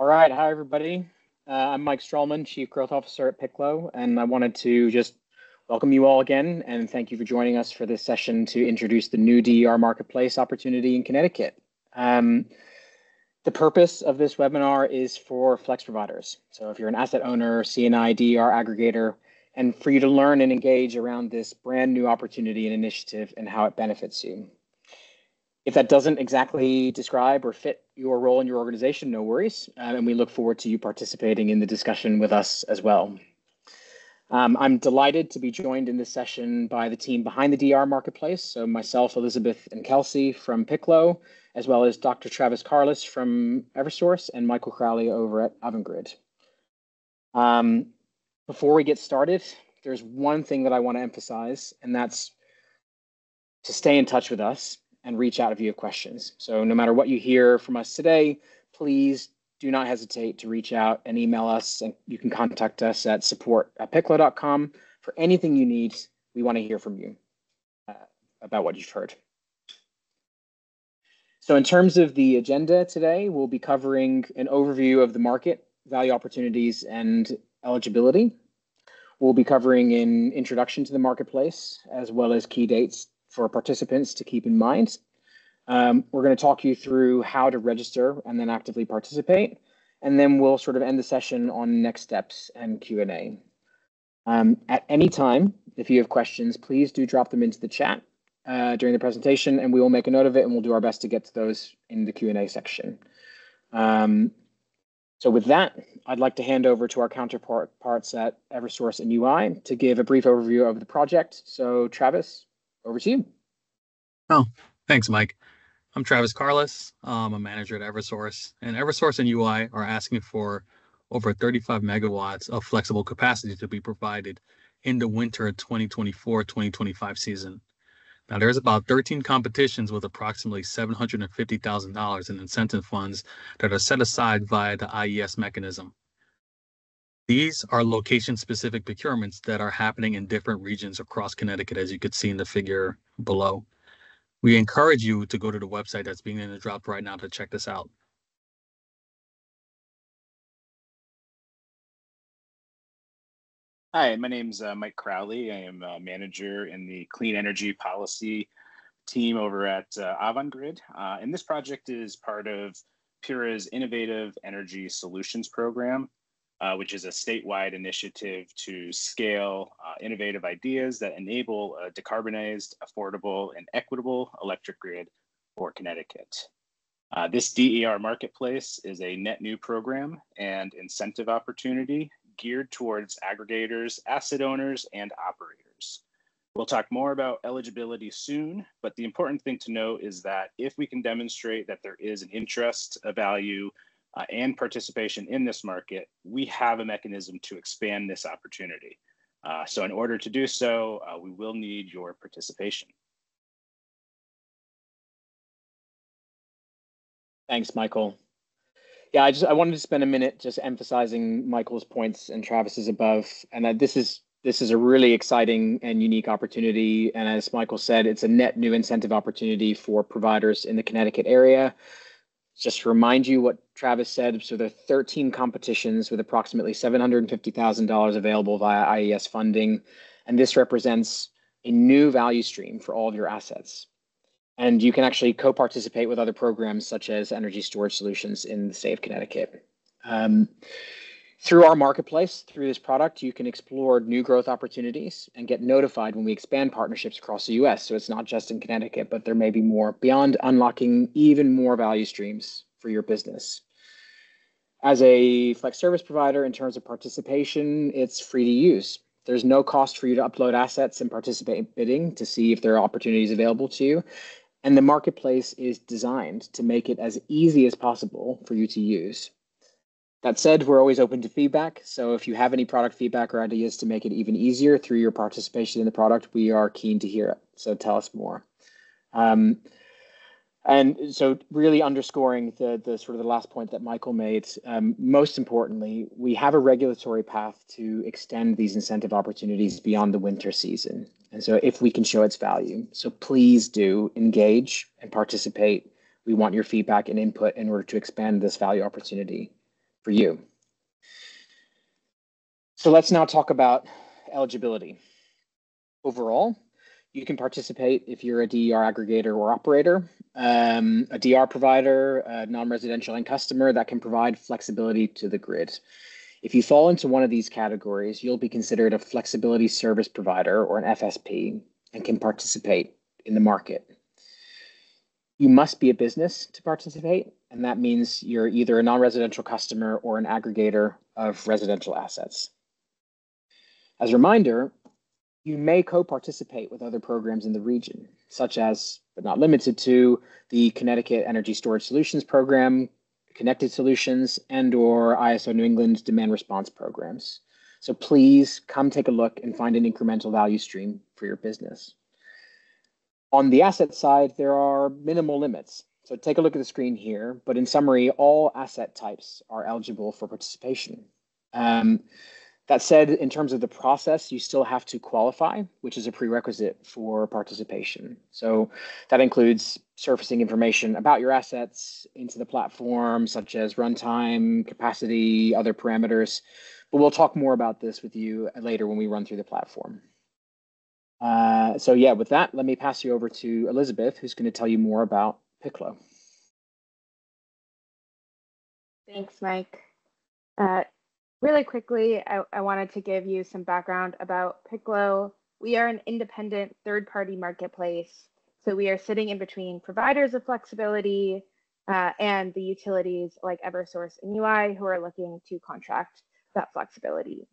All right, hi everybody. I'm Mike Strahlman, Chief Growth Officer at Piclo, and I wanted to just welcome you all again and thank you for joining us for this session to introduce the new DER marketplace opportunity in Connecticut. The purpose of this webinar is for flex providers. So if you're an asset owner, CNI, DER aggregator, and for you to learn and engage around this brand new opportunity and initiative and how it benefits you. If that doesn't exactly describe or fit your role in your organization, no worries. And we look forward to you participating in the discussion with us as well. I'm delighted to be joined in this session by the team behind the DR Marketplace. So myself, Elizabeth, and Kelsey from Piclo, as well as Dr. Travis Carless from Eversource and Michael Crowley over at Avangrid. Before we get started, there's one thing that I want to emphasize, and that's to stay in touch with us and reach out if you have questions. So no matter what you hear from us today, please do not hesitate to reach out and email us, and you can contact us at support@piclo.com for anything you need. We want to hear from you about what you've heard. So in terms of the agenda today, we'll be covering an overview of the market, value opportunities, and eligibility. We'll be covering an introduction to the marketplace, as well as key dates for participants to keep in mind. We're going to talk you through how to register and then actively participate. And then we'll sort of end the session on next steps and Q&A. At any time, if you have questions, please do drop them into the chat during the presentation, and we will make a note of it, and we'll do our best to get to those in the Q&A section. So with that, I'd like to hand over to our counterparts at Eversource and UI to give a brief overview of the project. So Travis, over to you. Oh, thanks, Mike. I'm Travis Carless. I'm a manager at Eversource, and Eversource and UI are asking for over 35 megawatts of flexible capacity to be provided in the winter 2024-2025 season. Now, there's about 13 competitions with approximately $750,000 in incentive funds that are set aside via the IES mechanism. These are location-specific procurements that are happening in different regions across Connecticut, as you could see in the figure below. We encourage you to go to the website that's being dropped right now to check this out. Hi, my name's Mike Crowley. I am a manager in the Clean Energy Policy team over at Avangrid. And this project is part of PURA's Innovative Energy Solutions Program, which is a statewide initiative to scale innovative ideas that enable a decarbonized, affordable, and equitable electric grid for Connecticut. This DER marketplace is a net new program and incentive opportunity geared towards aggregators, asset owners, and operators. We'll talk more about eligibility soon, but the important thing to note is that if we can demonstrate that there is an interest, a value, and participation in this market, we have a mechanism to expand this opportunity. So in order to do so, we will need your participation. Thanks, Michael. Yeah, I wanted to spend a minute just emphasizing Michael's points and Travis's above, and this is a really exciting and unique opportunity. And as Michael said, it's a net new incentive opportunity for providers in the Connecticut area. Just to remind you what Travis said, so there are 13 competitions with approximately $750,000 available via IES funding, and this represents a new value stream for all of your assets. And you can actually co-participate with other programs such as energy storage solutions in the state of Connecticut. Through our marketplace, through this product, you can explore new growth opportunities and get notified when we expand partnerships across the US. So it's not just in Connecticut, but there may be more beyond unlocking even more value streams for your business. As a flex service provider, in terms of participation, it's free to use. There's no cost for you to upload assets and participate in bidding to see if there are opportunities available to you. And the marketplace is designed to make it as easy as possible for you to use. That said, we're always open to feedback. So if you have any product feedback or ideas to make it even easier through your participation in the product, we are keen to hear it. So tell us more. And so really underscoring the sort of the last point that Michael made, most importantly, we have a regulatory path to extend these incentive opportunities beyond the winter season. And so if we can show its value, so please do engage and participate. We want your feedback and input in order to expand this value opportunity for you. So let's now talk about eligibility. Overall, you can participate if you're a DER aggregator or operator, a DR provider, a non-residential end customer that can provide flexibility to the grid. If you fall into one of these categories, you'll be considered a flexibility service provider or an FSP and can participate in the market. You must be a business to participate, and that means you're either a non-residential customer or an aggregator of residential assets. As a reminder, you may co-participate with other programs in the region, such as, but not limited to, the Connecticut Energy Storage Solutions Program, Connected Solutions, and/or ISO New England demand response programs. So please come take a look and find an incremental value stream for your business. On the asset side, there are minimal limits. So take a look at the screen here, but in summary, all asset types are eligible for participation. That said, in terms of the process, you still have to qualify, which is a prerequisite for participation. So that includes surfacing information about your assets into the platform, such as runtime, capacity, other parameters. But we'll talk more about this with you later when we run through the platform. So yeah, with that, let me pass you over to Elizabeth, who's going to tell you more about Piclo. Thanks, Mike. Really quickly, I wanted to give you some background about Piclo. We are an independent third-party marketplace. So we are sitting in between providers of flexibility and the utilities like Eversource and UI who are looking to contract that flexibility.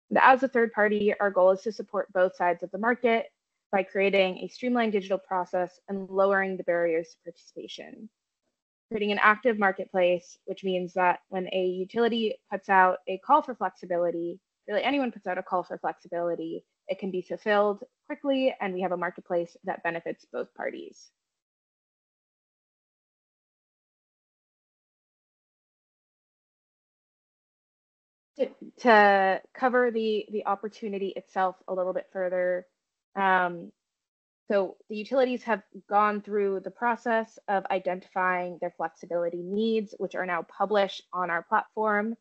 And as a third party, our goal is to support both sides of the market by creating a streamlined digital process and lowering the barriers to participation. Creating an active marketplace, which means that when a utility puts out a call for flexibility, really anyone puts out a call for flexibility, it can be fulfilled quickly, and we have a marketplace that benefits both parties. To cover the opportunity itself a little bit further, so the utilities have gone through the process of identifying their flexibility needs, which are now published on our platform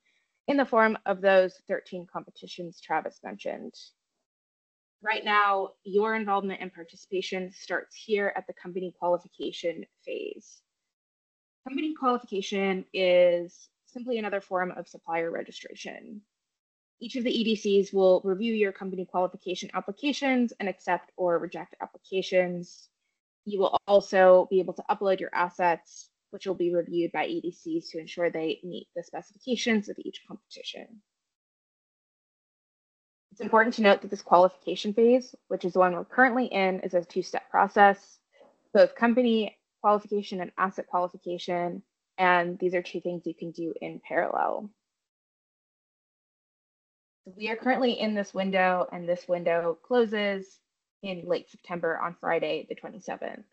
in the form of those 13 competitions Travis mentioned. Right now, your involvement and participation starts here at the company qualification phase. Company qualification is simply another form of supplier registration. Each of the EDCs will review your company qualification applications and accept or reject applications. You will also be able to upload your assets, which will be reviewed by EDCs to ensure they meet the specifications of each competition. It's important to note that this qualification phase, which is the one we're currently in, is a two-step process, both company qualification and asset qualification, and these are two things you can do in parallel. We are currently in this window, and this window closes in late September on Friday, the 27th.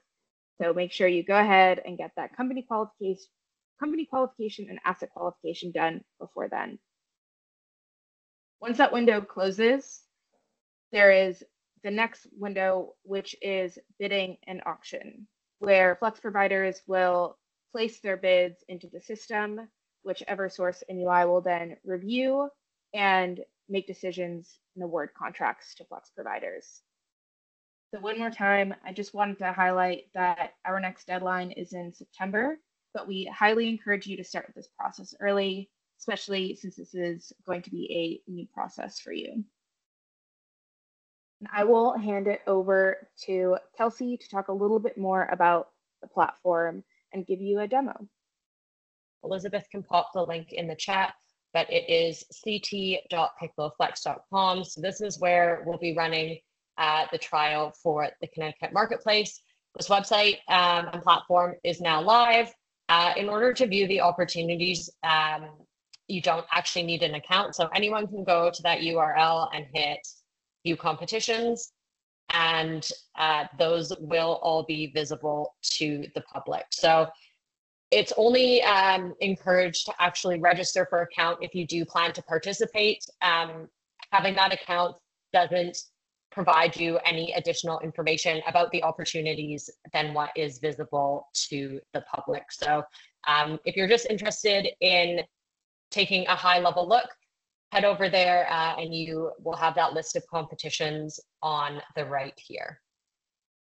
So make sure you go ahead and get that company qualification and asset qualification done before then. Once that window closes, there is the next window, which is bidding and auction, where flex providers will place their bids into the system, which Eversource and UI will then review and make decisions and award contracts to flex providers. So one more time, I just wanted to highlight that our next deadline is in September, but we highly encourage you to start this process early, especially since this is going to be a new process for you. And I will hand it over to Kelsey to talk a little bit more about the platform and give you a demo. Elizabeth can pop the link in the chat, but it is ct.picloflex.com. So this is where we'll be running the trial for the Connecticut Marketplace. This website and platform is now live. In order to view the opportunities, you don't actually need an account. So anyone can go to that URL and hit view competitions, and those will all be visible to the public. So it's only encouraged to actually register for account if you do plan to participate. Having that account doesn't provide you any additional information about the opportunities than what is visible to the public. So if you're just interested in taking a high level look, head over there and you will have that list of competitions on the right here.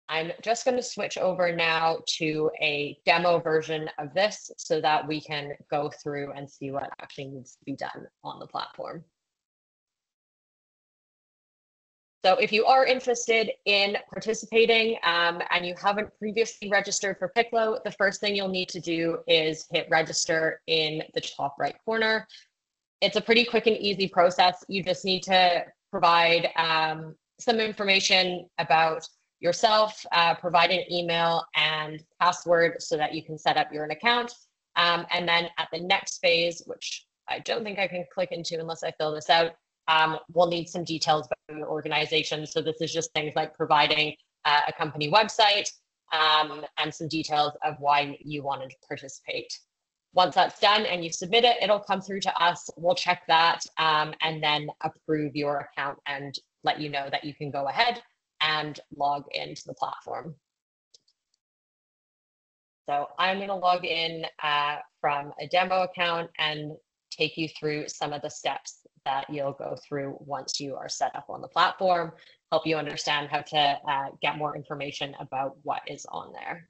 I'm just going to switch over now to a demo version of this so that we can go through and see what actually needs to be done on the platform. So if you are interested in participating and you haven't previously registered for Piclo, the first thing you'll need to do is hit register in the top right corner. It's a pretty quick and easy process. You just need to provide some information about yourself, provide an email and password so that you can set up your own account. And then at the next phase, which I don't think I can click into unless I fill this out, we'll need some details about your organization. So this is just things like providing a company website and some details of why you wanted to participate. Once that's done and you submit it, it'll come through to us. We'll check that and then approve your account and let you know that you can go ahead and log into the platform. So I'm going to log in from a demo account and take you through some of the steps that you'll go through once you are set up on the platform, help you understand how to get more information about what is on there.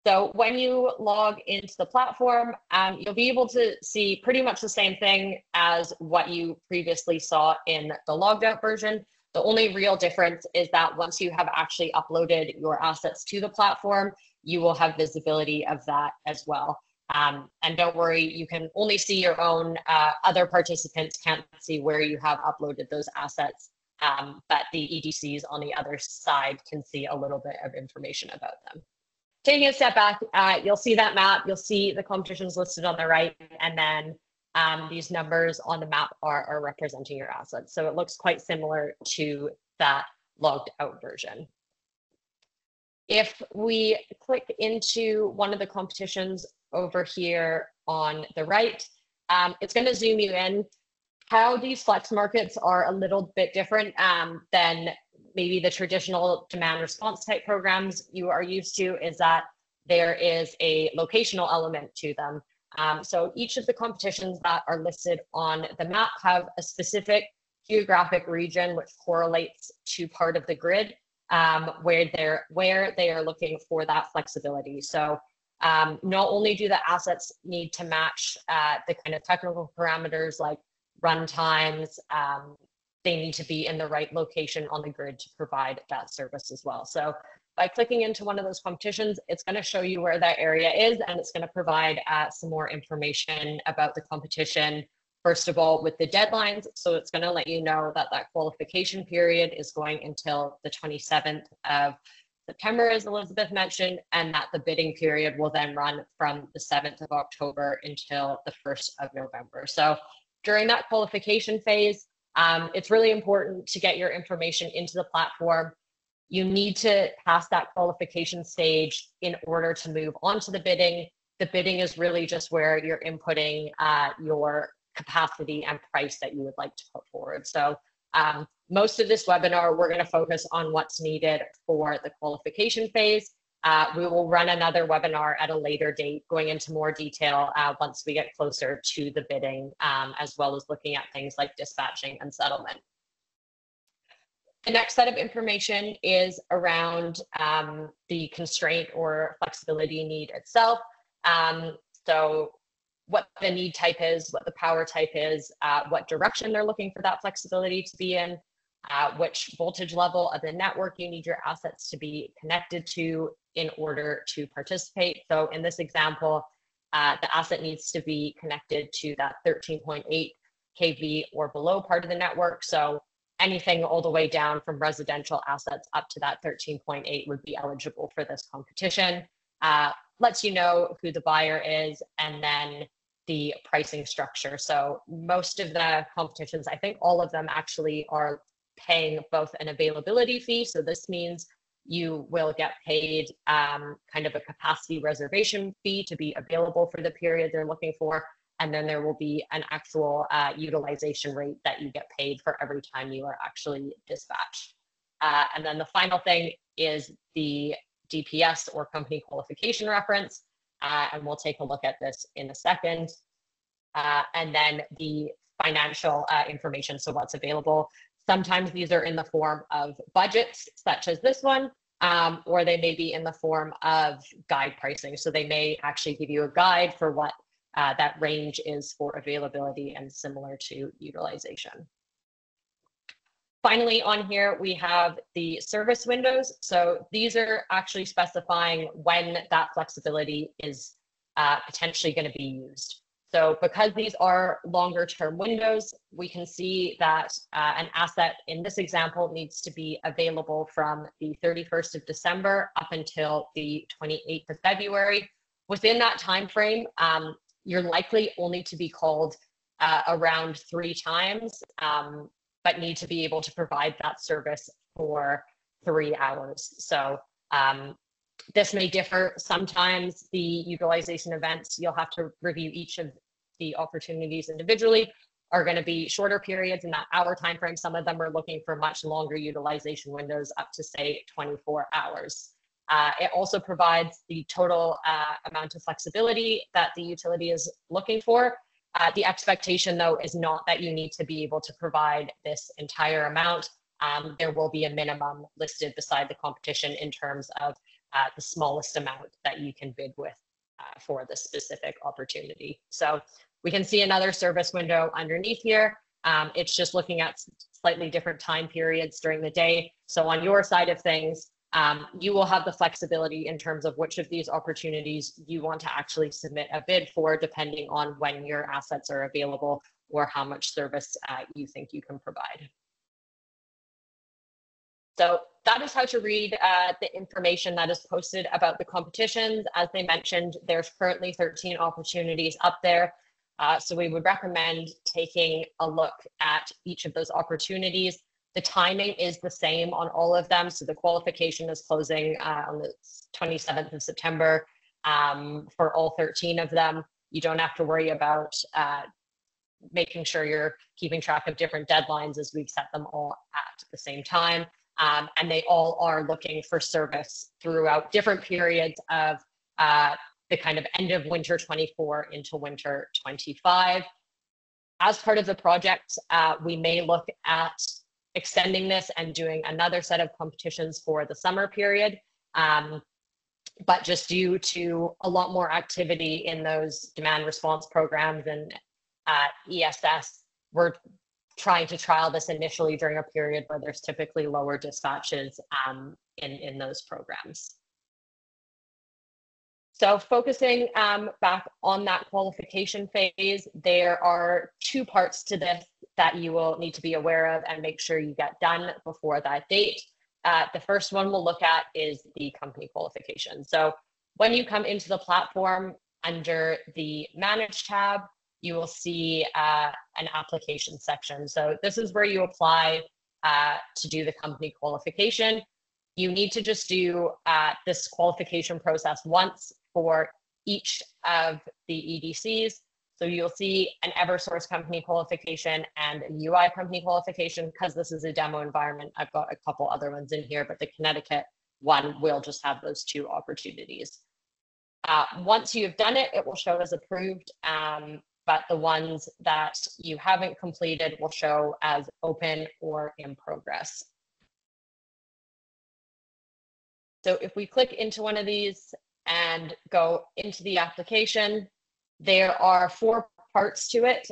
So when you log into the platform, you'll be able to see pretty much the same thing as what you previously saw in the logged out version. The only real difference is that once you have actually uploaded your assets to the platform, you will have visibility of that as well. And don't worry, you can only see your own, other participants can't see where you have uploaded those assets, but the EDCs on the other side can see a little bit of information about them. Taking a step back, you'll see that map, you'll see the competitions listed on the right, and then these numbers on the map are representing your assets. So it looks quite similar to that logged out version. If we click into one of the competitions over here on the right, it's going to zoom you in. How these flex markets are a little bit different than maybe the traditional demand response type programs you are used to is that there is a locational element to them. So each of the competitions that are listed on the map have a specific geographic region which correlates to part of the grid where they are looking for that flexibility. So not only do the assets need to match the kind of technical parameters like run times, they need to be in the right location on the grid to provide that service as well. So by clicking into one of those competitions, it's going to show you where that area is, and it's going to provide some more information about the competition. First of all, with the deadlines, so it's going to let you know that that qualification period is going until the 27th of September, as Elizabeth mentioned, and that the bidding period will then run from the 7th of October until the 1st of November. So during that qualification phase, it's really important to get your information into the platform. You need to pass that qualification stage in order to move on to the bidding. The bidding is really just where you're inputting your capacity and price that you would like to put forward. So most of this webinar, we're going to focus on what's needed for the qualification phase. We will run another webinar at a later date going into more detail once we get closer to the bidding, as well as looking at things like dispatching and settlement. The next set of information is around the constraint or flexibility need itself. So what the need type is, what the power type is, what direction they're looking for that flexibility to be in, which voltage level of the network you need your assets to be connected to in order to participate. So in this example, the asset needs to be connected to that 13.8 kV or below part of the network. So anything all the way down from residential assets up to that 13.8 would be eligible for this competition. Lets you know who the buyer is and then the pricing structure. So most of the competitions, I think all of them actually are paying both an availability fee. So this means you will get paid kind of a capacity reservation fee to be available for the period they're looking for. And then there will be an actual utilization rate that you get paid for every time you are actually dispatched. And then the final thing is the DPS or company qualification reference. and we'll take a look at this in a second. And then the financial information, so what's available. Sometimes these are in the form of budgets, such as this one, or they may be in the form of guide pricing. So they may actually give you a guide for what that range is for availability and similar to utilization. Finally, on here, we have the service windows. So these are actually specifying when that flexibility is potentially going to be used. So because these are longer term windows, we can see that an asset in this example needs to be available from the 31st of December up until the 28th of February. Within that time frame, you're likely only to be called around 3 times, but need to be able to provide that service for 3 hours. So this may differ. Sometimes the utilization events, you'll have to review each of the opportunities individually, are going to be shorter periods in that hour time frame. Some of them are looking for much longer utilization windows, up to say 24 hours. It also provides the total amount of flexibility that the utility is looking for. The expectation, though, is not that you need to be able to provide this entire amount. There will be a minimum listed beside the competition in terms of the smallest amount that you can bid with for the specific opportunity. So we can see another service window underneath here. It's just looking at slightly different time periods during the day. So on your side of things, you will have the flexibility in terms of which of these opportunities you want to actually submit a bid for, depending on when your assets are available or how much service you think you can provide. So that is how to read the information that is posted about the competitions. As they mentioned, there's currently 13 opportunities up there. So we would recommend taking a look at each of those opportunities. The timing is the same on all of them. So the qualification is closing on the 27th of September for all 13 of them. You don't have to worry about making sure you're keeping track of different deadlines, as we've set them all at the same time. And they all are looking for service throughout different periods of the kind of end of winter 24 into winter 25. As part of the project, we may look at extending this and doing another set of competitions for the summer period. But just due to a lot more activity in those demand response programs and ESS, we're trying to trial this initially during a period where there's typically lower dispatches in those programs. So focusing back on that qualification phase, there are 2 parts to this that you will need to be aware of and make sure you get done before that date. The first one we'll look at is the company qualification. So when you come into the platform, under the Manage tab, you will see an application section. So this is where you apply to do the company qualification. You need to just do this qualification process once for each of the EDCs. So you'll see an Eversource company qualification and a UI company qualification. Because this is a demo environment, I've got a couple other ones in here, but the Connecticut one will just have those 2 opportunities. Once you've done it, it will show as approved, but the ones that you haven't completed will show as open or in progress. So if we click into one of these and go into the application, there are 4 parts to it.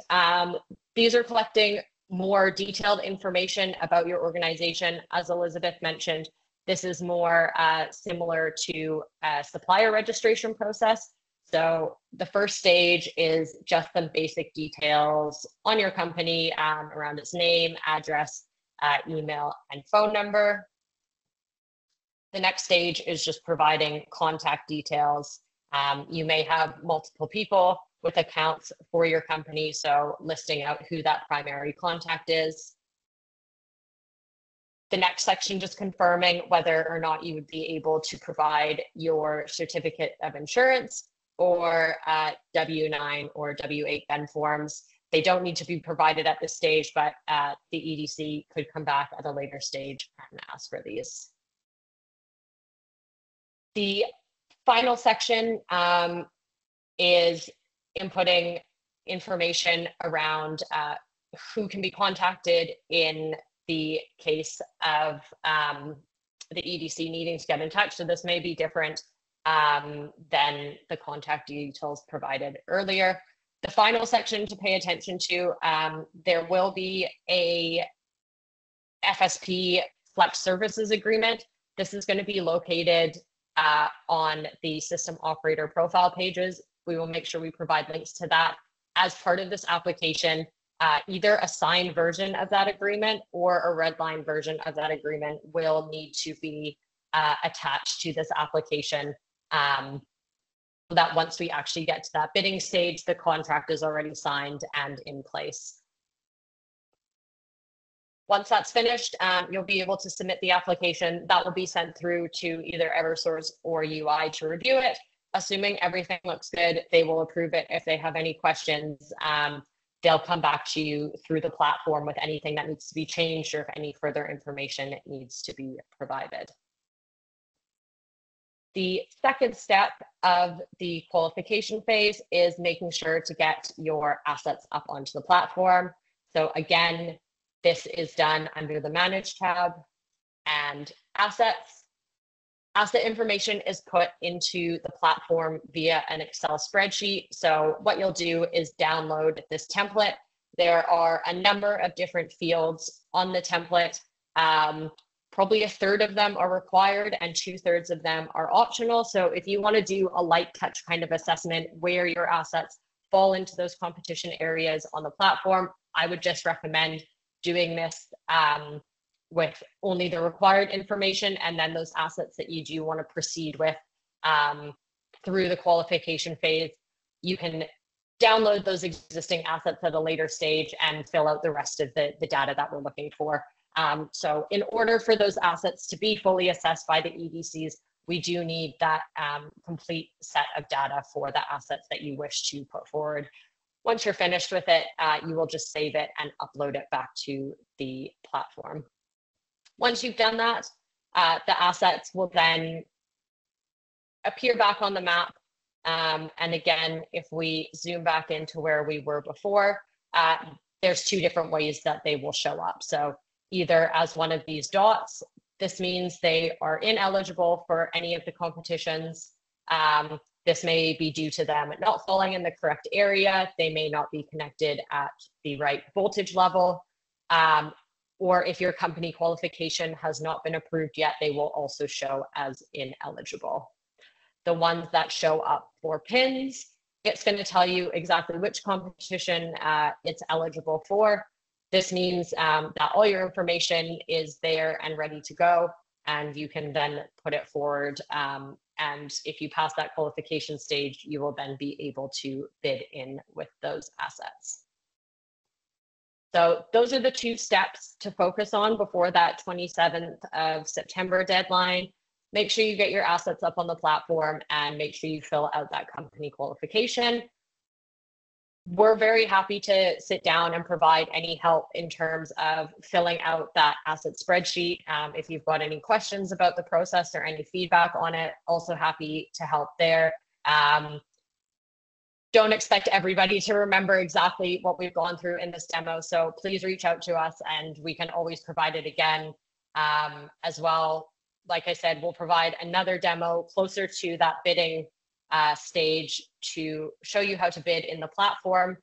These are collecting more detailed information about your organization. As Elizabeth mentioned, this is more similar to a supplier registration process. So the first stage is just some basic details on your company around its name, address, email, and phone number. The next stage is just providing contact details. You may have multiple people with accounts for your company, so listing out who that primary contact is. The next section, just confirming whether or not you would be able to provide your certificate of insurance or W-9 or W-8 Ben forms. They don't need to be provided at this stage, but the EDC could come back at a later stage and ask for these. The final section is inputting information around who can be contacted in the case of the EDC needing to get in touch. So this may be different than the contact details provided earlier. The final section to pay attention to, there will be a FSP Flex Services Agreement. This is going to be located on the system operator profile pages. We will make sure we provide links to that as part of this application. Either a signed version of that agreement or a red line version of that agreement will need to be attached to this application, so that once we actually get to that bidding stage, the contract is already signed and in place. Once that's finished, you'll be able to submit the application. That will be sent through to either Eversource or UI to review it. Assuming everything looks good, they will approve it. If they have any questions, they'll come back to you through the platform with anything that needs to be changed or if any further information needs to be provided. The second step of the qualification phase is making sure to get your assets up onto the platform. So again, this is done under the Manage tab and Assets. Asset information is put into the platform via an Excel spreadsheet. So what you'll do is download this template. There are a number of different fields on the template. Probably a third of them are required and 2/3 of them are optional. So if you want to do a light touch kind of assessment where your assets fall into those competition areas on the platform, I would just recommend doing this with only the required information, and then those assets that you do want to proceed with through the qualification phase, you can download those existing assets at a later stage and fill out the rest of the data that we're looking for. So in order for those assets to be fully assessed by the EDCs, we do need that complete set of data for the assets that you wish to put forward. Once you're finished with it, you will just save it and upload it back to the platform. Once you've done that, the assets will then appear back on the map. And again, if we zoom back into where we were before, there's two different ways that they will show up. So either as one of these dots, this means they are ineligible for any of the competitions. This may be due to them not falling in the correct area. They may not be connected at the right voltage level. Or if your company qualification has not been approved yet, they will also show as ineligible. The ones that show up for pins, it's going to tell you exactly which competition it's eligible for. This means that all your information is there and ready to go, and you can then put it forward. And if you pass that qualification stage, you will then be able to bid in with those assets. So those are the two steps to focus on before that 27th of September deadline. Make sure you get your assets up on the platform and make sure you fill out that company qualification. We're very happy to sit down and provide any help in terms of filling out that asset spreadsheet. If you've got any questions about the process or any feedback on it, also happy to help there. Don't expect everybody to remember exactly what we've gone through in this demo, so please reach out to us and we can always provide it again as well. Like I said, we'll provide another demo closer to that bidding stage to show you how to bid in the platform.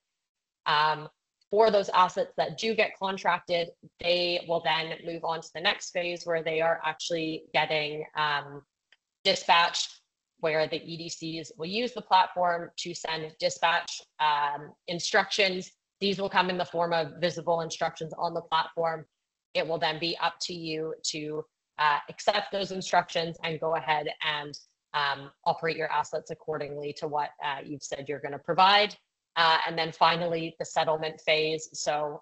For those assets that do get contracted, they will then move on to the next phase where they are actually getting dispatched, where the EDCs will use the platform to send dispatch instructions. These will come in the form of visible instructions on the platform. It will then be up to you to accept those instructions and go ahead and operate your assets accordingly to what you've said you're going to provide. And then finally, the settlement phase. So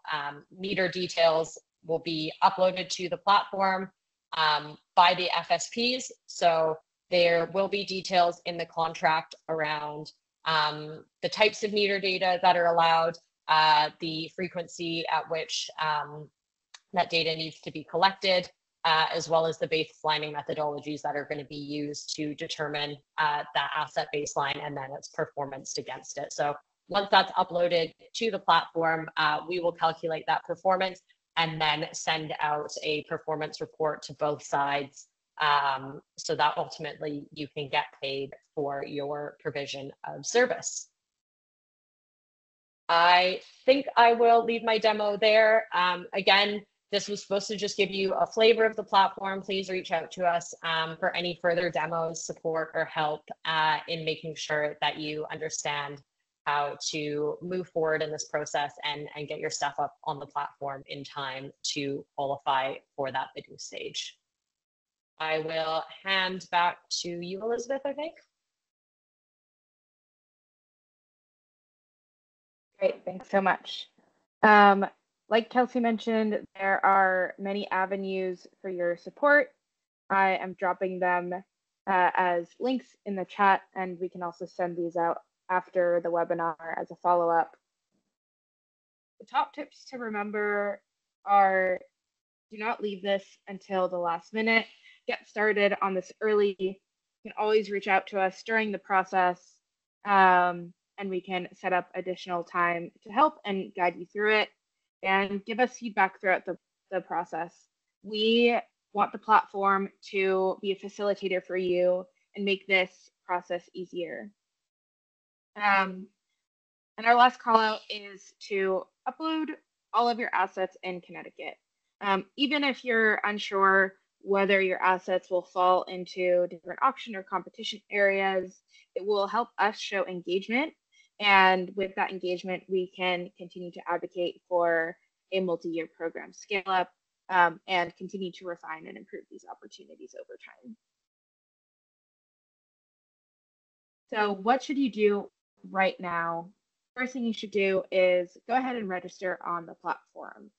meter details will be uploaded to the platform by the FSPs. So there will be details in the contract around the types of meter data that are allowed, the frequency at which that data needs to be collected, as well as the baselining methodologies that are going to be used to determine that asset baseline and then its performance against it. So once that's uploaded to the platform, we will calculate that performance and then send out a performance report to both sides, so that ultimately you can get paid for your provision of service. I think I will leave my demo there. Again, this was supposed to just give you a flavor of the platform. Please reach out to us for any further demos, support, or help in making sure that you understand how to move forward in this process and get your stuff up on the platform in time to qualify for that bidding stage. I will hand back to you, Elizabeth, I think. Great, thanks so much. Like Kelsey mentioned, there are many avenues for your support. I am dropping them as links in the chat, and we can also send these out after the webinar as a follow-up. The top tips to remember are: do not leave this until the last minute. Get started on this early. You can always reach out to us during the process, and we can set up additional time to help and guide you through it, and give us feedback throughout the process. We want the platform to be a facilitator for you and make this process easier. And our last call out is to upload all of your assets in Connecticut. Even if you're unsure whether your assets will fall into different auction or competition areas, it will help us show engagement. And with that engagement, we can continue to advocate for a multi-year program scale up and continue to refine and improve these opportunities over time. So what should you do right now? First thing you should do is go ahead and register on the platform.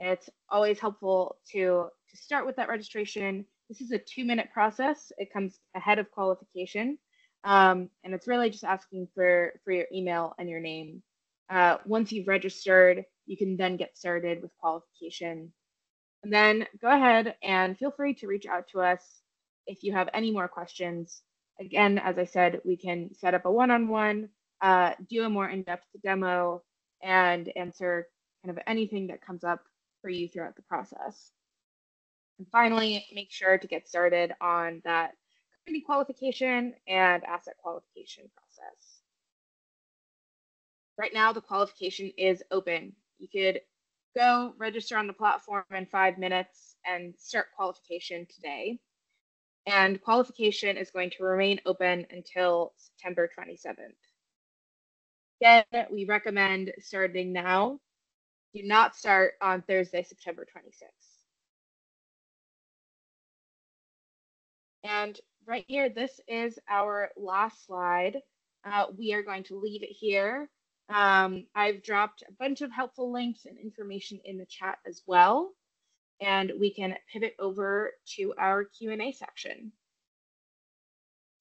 It's always helpful to start with that registration. This is a 2-minute process. It comes ahead of qualification. And it's really just asking for your email and your name. Once you've registered, you can then get started with qualification. And then go ahead and feel free to reach out to us if you have any more questions. Again, as I said, we can set up a one-on-one, do a more in-depth demo, and answer kind of anything that comes up for you throughout the process. And finally, make sure to get started on that company qualification and asset qualification process. Right now, the qualification is open. You could go register on the platform in 5 minutes and start qualification today. And qualification is going to remain open until September 27th. Again, we recommend starting now. Do not start on Thursday, September 26th. And right here, this is our last slide. We are going to leave it here. I've dropped a bunch of helpful links and information in the chat as well. And we can pivot over to our Q&A section.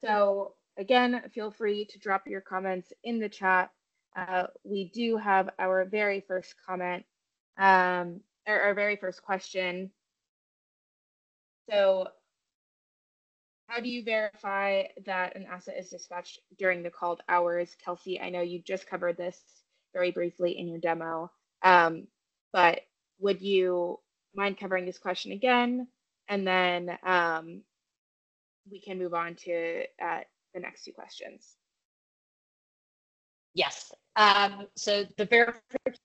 So again, feel free to drop your comments in the chat. We do have our very first comment, or our very first question. So how do you verify that an asset is dispatched during the called hours? Kelsey, I know you just covered this very briefly in your demo, but would you mind covering this question again? And then we can move on to the next 2 questions. Yes. So the verification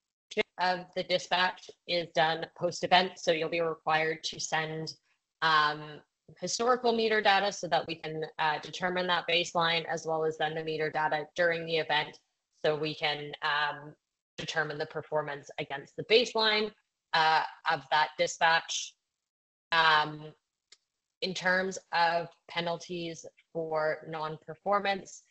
of the dispatch is done post-event, so you'll be required to send historical meter data so that we can determine that baseline, as well as then the meter data during the event, so we can determine the performance against the baseline of that dispatch. In terms of penalties for non-performance,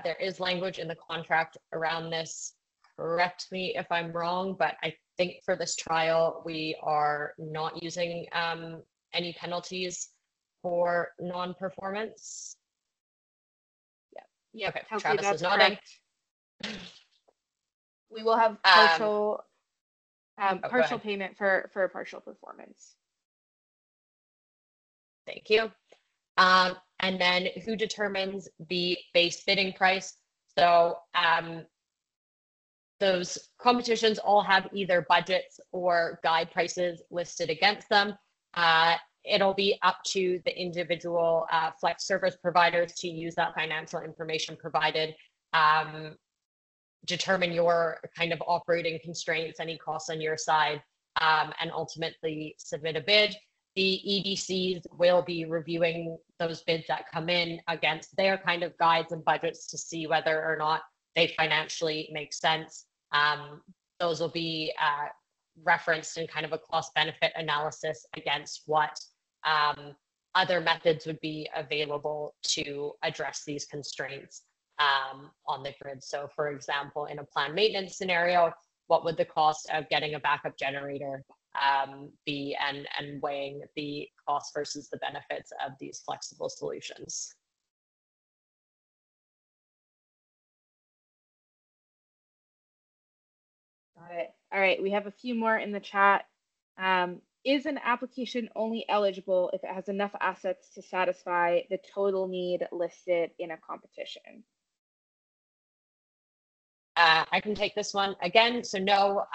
there is language in the contract around this. Correct me if I'm wrong, but I think for this trial, we are not using any penalties for non-performance. Yeah. Okay. Kelsey, Travis that's is nodding. We will have partial partial payment for partial performance. Thank you. And then who determines the base bidding price? So those competitions all have either budgets or guide prices listed against them. It'll be up to the individual flex service providers to use that financial information provided, determine your kind of operating constraints, any costs on your side, and ultimately submit a bid. The EDCs will be reviewing those bids that come in against their kind of guides and budgets to see whether or not they financially make sense. Those will be referenced in kind of a cost benefit analysis against what other methods would be available to address these constraints on the grid. So for example, in a planned maintenance scenario, what would the cost of getting a backup generator be, and weighing the cost versus the benefits of these flexible solutions. Got it. All right, we have a few more in the chat. Is an application only eligible if it has enough assets to satisfy the total need listed in a competition? I can take this one again. So no,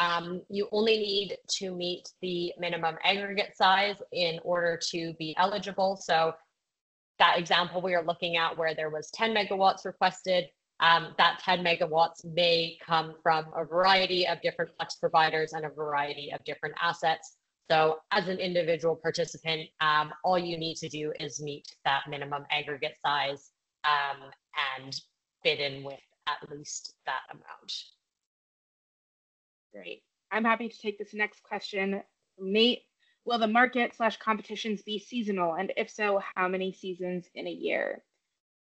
you only need to meet the minimum aggregate size in order to be eligible. So that example we are looking at where there was 10 megawatts requested, that 10 megawatts may come from a variety of different flex providers and a variety of different assets. So as an individual participant, all you need to do is meet that minimum aggregate size and bid in with at least that amount. Great. I'm happy to take this next question from Nate. Will the market/competitions be seasonal? And if so, how many seasons in a year?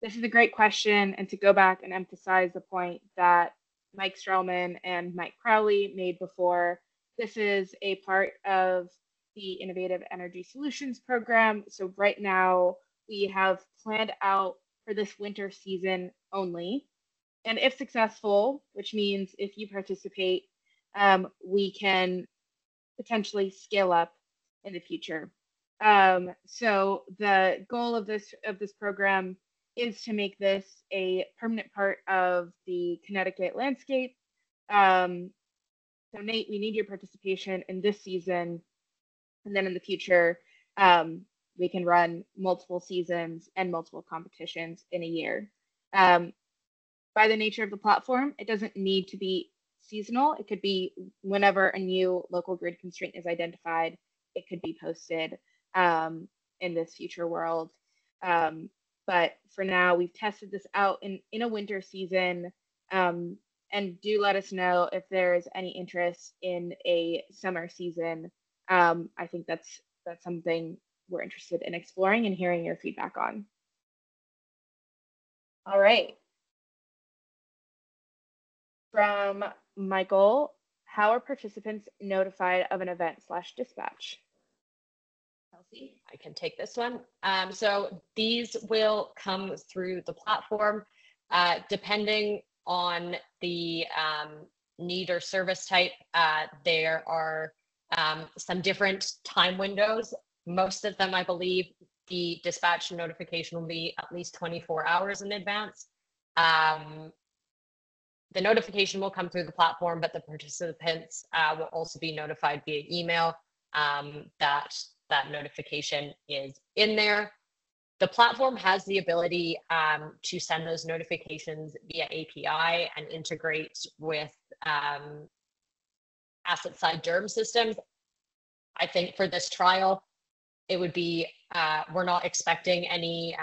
This is a great question. And to go back and emphasize the point that Mike Strahlman and Mike Crowley made before, this is a part of the Innovative Energy Solutions program. So right now we have planned out for this winter season only. And if successful, which means if you participate, we can potentially scale up in the future. So the goal of this program is to make this a permanent part of the Connecticut landscape. So Nate, we need your participation in this season, and then in the future, we can run multiple seasons and multiple competitions in a year. By the nature of the platform, it doesn't need to be seasonal. It could be whenever a new local grid constraint is identified, it could be posted in this future world. But for now, we've tested this out in a winter season, and do let us know if there's any interest in a summer season. I think that's something we're interested in exploring and hearing your feedback on. All right. From Michael, how are participants notified of an event/dispatch? Kelsey? I can take this one. So these will come through the platform, depending on the need or service type. There are some different time windows. Most of them, I believe, the dispatch notification will be at least 24 hours in advance. The notification will come through the platform, but the participants will also be notified via email that notification is in there. The platform has the ability to send those notifications via API and integrate with asset side DERM systems. I think for this trial, it would be, we're not expecting any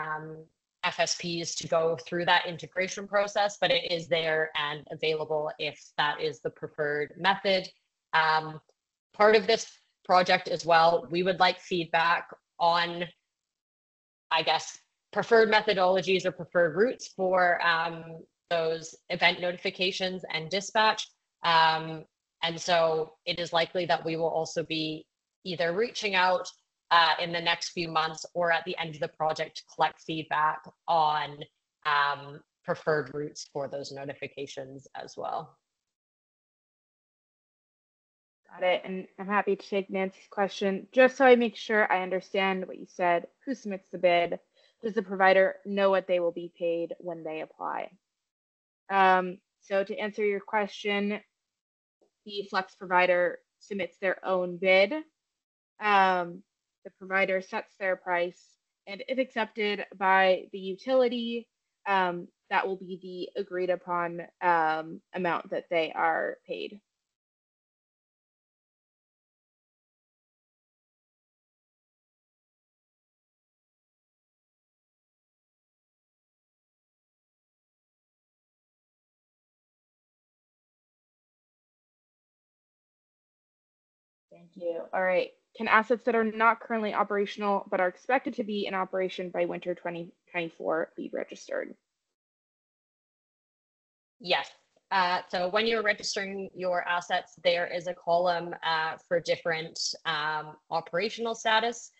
FSPs to go through that integration process, but it is there and available if that is the preferred method. Part of this project as well, we would like feedback on, I guess, preferred methodologies or preferred routes for those event notifications and dispatch. And so it is likely that we will also be either reaching out in the next few months or at the end of the project to collect feedback on preferred routes for those notifications as well. Got it. And I'm happy to take Nancy's question. Just so I make sure I understand what you said, who submits the bid? Does the provider know what they will be paid when they apply? So to answer your question, the flex provider submits their own bid. The provider sets their price, and if accepted by the utility, that will be the agreed upon amount that they are paid. Thank you. All right. Can assets that are not currently operational but are expected to be in operation by winter 2024 be registered? Yes. So when you're registering your assets, there is a column for different operational status.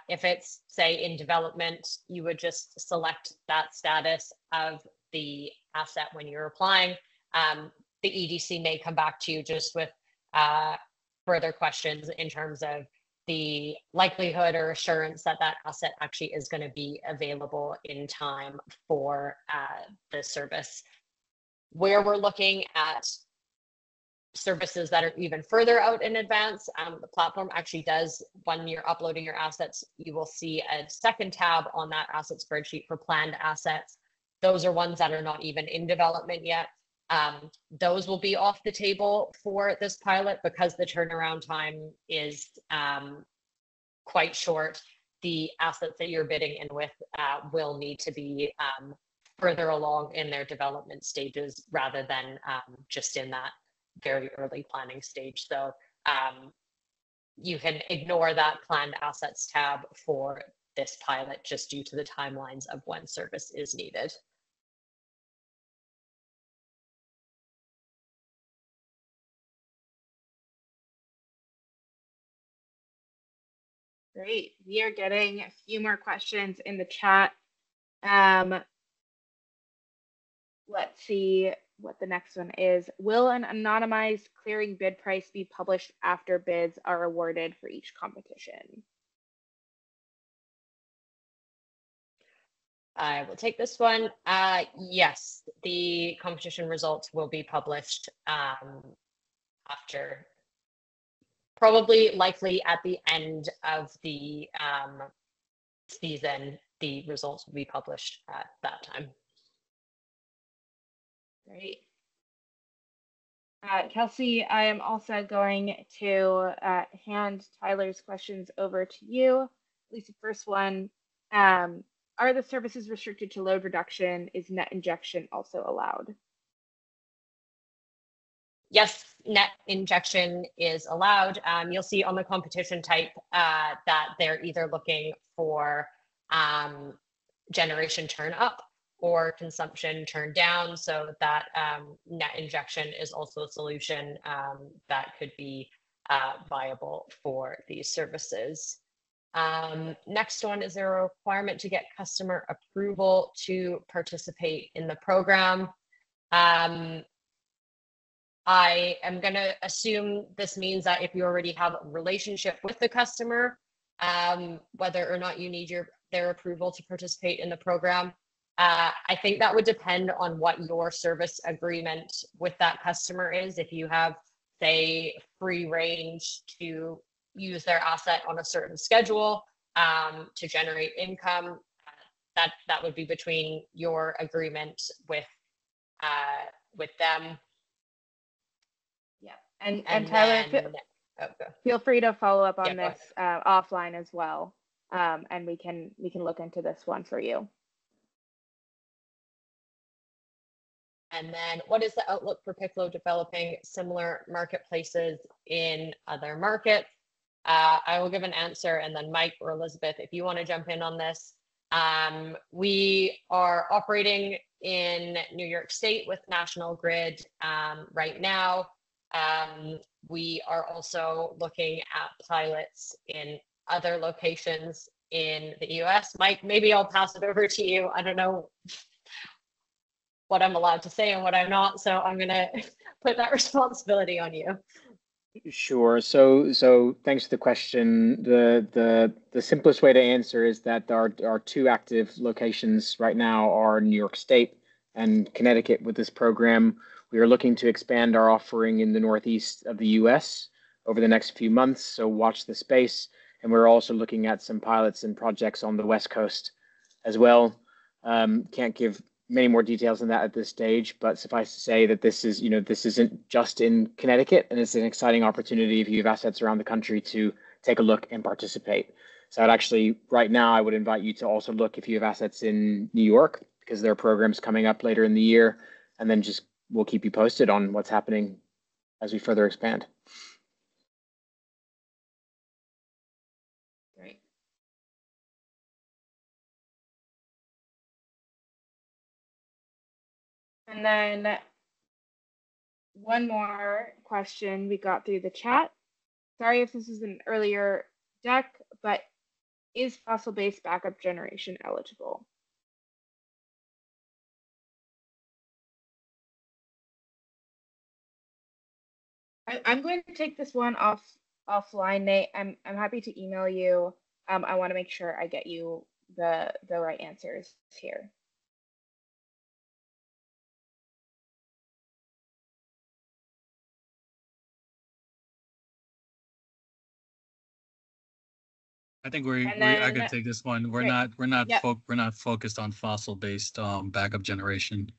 If it's, say, in development, you would just select that status of the asset when you're applying. The EDC may come back to you just with further questions in terms of the likelihood or assurance that that asset actually is going to be available in time for the service. Where we're looking at services that are even further out in advance, the platform actually does, when you're uploading your assets, you will see a second tab on that asset spreadsheet for planned assets. Those are ones that are not even in development yet. Those will be off the table for this pilot because the turnaround time is quite short. The assets that you're bidding in with will need to be further along in their development stages rather than just in that very early planning stage. So you can ignore that planned assets tab for this pilot just due to the timelines of when service is needed. Great. We are getting a few more questions in the chat. Let's see what the next one is. Will an anonymized clearing bid price be published after bids are awarded for each competition? I will take this one. Yes, the competition results will be published after, probably likely at the end of the season, the results will be published at that time. Great. Kelsey, I am also going to hand Tyler's questions over to you. At least the first one, are the services restricted to load reduction? Is net injection also allowed? Yes, net injection is allowed. You'll see on the competition type that they're either looking for generation turn up or consumption turn down, so that net injection is also a solution that could be viable for these services. Next one, is there a requirement to get customer approval to participate in the program? I am going to assume this means that if you already have a relationship with the customer, whether or not you need their approval to participate in the program. I think that would depend on what your service agreement with that customer is. If you have, say, free range to use their asset on a certain schedule to generate income, that would be between your agreement with them. Yeah, and Tyler, feel free to follow up on this offline as well, and we can look into this one for you. And then, what is the outlook for Piclo developing similar marketplaces in other markets? I will give an answer, and then Mike or Elizabeth, if you want to jump in on this. We are operating in New York State with National Grid right now. We are also looking at pilots in other locations in the US. Mike, maybe I'll pass it over to you. I don't know what I'm allowed to say and what I'm not, so I'm going to put that responsibility on you. Sure. So thanks for the question. The simplest way to answer is that our two active locations right now are New York State and Connecticut with this program. We are looking to expand our offering in the Northeast of the US over the next few months, so watch the space. And we're also looking at some pilots and projects on the West Coast as well. Can't give many more details than that at this stage, but suffice to say that this is, this isn't just in Connecticut, and it's an exciting opportunity if you have assets around the country to take a look and participate. So I'd actually, right now, I would invite you to also look if you have assets in New York, because there are programs coming up later in the year, and then just we'll keep you posted on what's happening as we further expand. Great. And then one more question we got through the chat. Sorry if this is an earlier deck, but is fossil-based backup generation eligible? I'm going to take this one offline, Nate. I'm happy to email you. I want to make sure I get you the right answers here. I think I could take this one. We're not focused on fossil-based backup generation.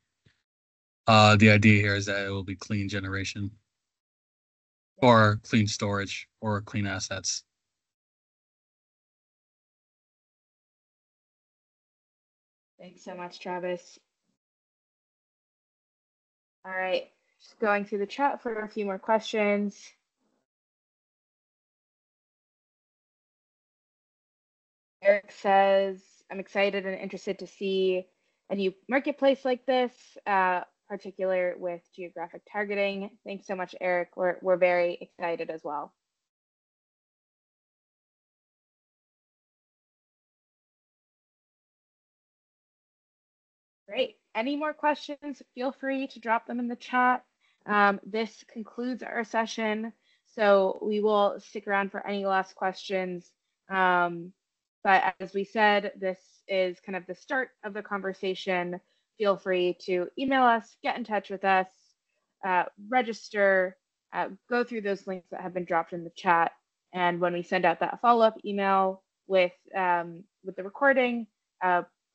The idea here is that it will be clean generation, or clean storage, or clean assets. Thanks so much, Travis. All right, just going through the chat for a few more questions. Eric says, I'm excited and interested to see a new marketplace like this, particular with geographic targeting. Thanks so much, Eric. We're very excited as well. Great. Any more questions? Feel free to drop them in the chat. This concludes our session, so we will stick around for any last questions. But as we said, this is kind of the start of the conversation. Feel free to email us, get in touch with us, register, go through those links that have been dropped in the chat. And when we send out that follow-up email with the recording,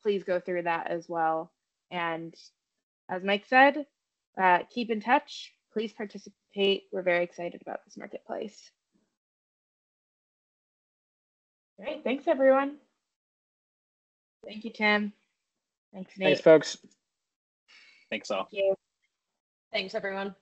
please go through that as well. And as Mike said, keep in touch. Please participate. We're very excited about this marketplace. Great. Thanks, everyone. Thank you, Tim. Thanks, Nate. Thanks, folks. Thanks all. Thank you. Thanks, everyone.